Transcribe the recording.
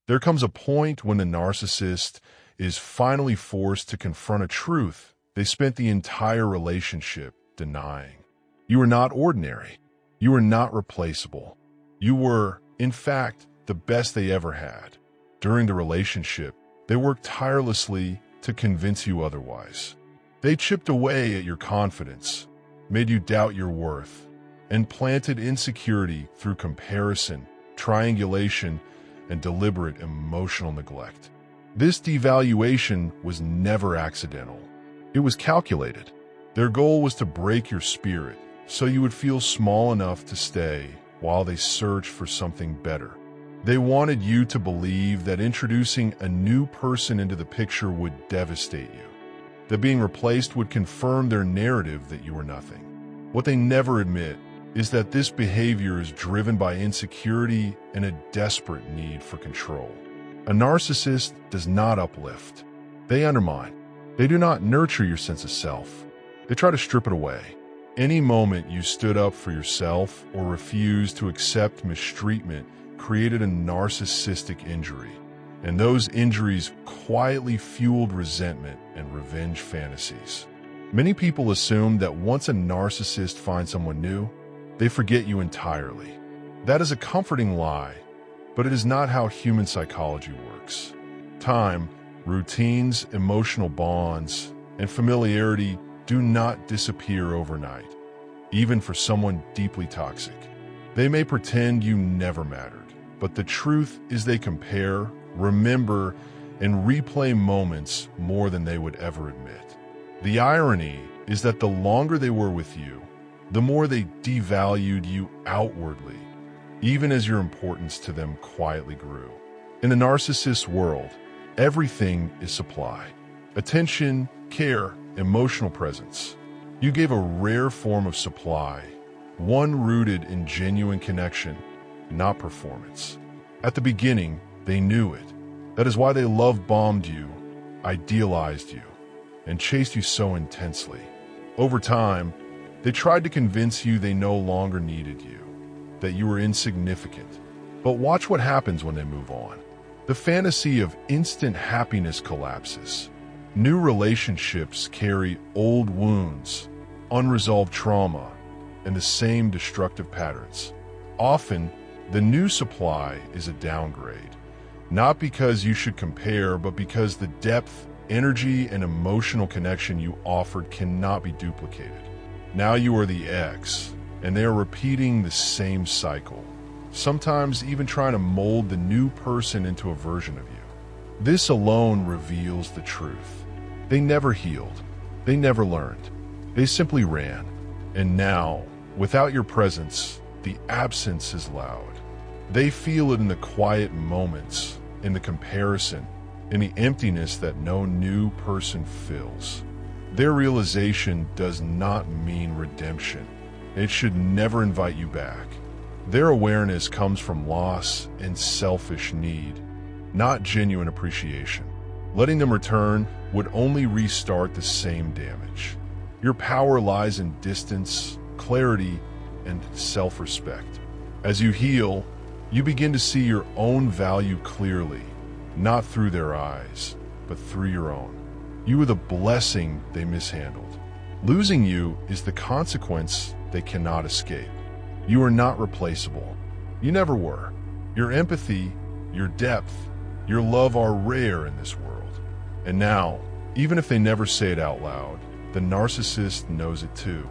There comes a point when the narcissist is finally forced to confront a truth they spent the entire relationship denying. You are not ordinary. You are not replaceable. You were, in fact, the best they ever had. During the relationship, they worked tirelessly to convince you otherwise. They chipped away at your confidence, made you doubt your worth, and planted insecurity through comparison, triangulation, and deliberate emotional neglect. This devaluation was never accidental. It was calculated. Their goal was to break your spirit so you would feel small enough to stay while they searched for something better. They wanted you to believe that introducing a new person into the picture would devastate you, that being replaced would confirm their narrative that you were nothing. What they never admit is that this behavior is driven by insecurity and a desperate need for control. A narcissist does not uplift. They undermine. They do not nurture your sense of self. They try to strip it away. Any moment you stood up for yourself or refused to accept mistreatment created a narcissistic injury, and those injuries quietly fueled resentment and revenge fantasies. Many people assume that once a narcissist finds someone new, they forget you entirely. That is a comforting lie, but it is not how human psychology works. Time, routines, emotional bonds, and familiarity do not disappear overnight, even for someone deeply toxic. They may pretend you never mattered, but the truth is they compare, remember, and replay moments more than they would ever admit. The irony is that the longer they were with you, the more they devalued you outwardly, even as your importance to them quietly grew. In the narcissist's world, everything is supply. Attention, care, emotional presence. You gave a rare form of supply, one rooted in genuine connection, not performance. At the beginning, they knew it. That is why they love-bombed you, idealized you, and chased you so intensely. Over time, they tried to convince you they no longer needed you, that you were insignificant. But watch what happens when they move on. The fantasy of instant happiness collapses. New relationships carry old wounds, unresolved trauma, and the same destructive patterns. Often, the new supply is a downgrade, not because you should compare, but because the depth, energy, and emotional connection you offered cannot be duplicated. Now you are the X, and they are repeating the same cycle, sometimes even trying to mold the new person into a version of you. This alone reveals the truth. They never healed. They never learned. They simply ran. And now, without your presence, the absence is loud. They feel it in the quiet moments, in the comparison, in the emptiness that no new person fills. Their realization does not mean redemption. It should never invite you back. Their awareness comes from loss and selfish need, not genuine appreciation. Letting them return would only restart the same damage. Your power lies in distance, clarity, and self-respect. As you heal, you begin to see your own value clearly, not through their eyes, but through your own. You are the blessing they mishandled. Losing you is the consequence they cannot escape. You are not replaceable. You never were. Your empathy, your depth, your love are rare in this world. And now, even if they never say it out loud, the narcissist knows it too.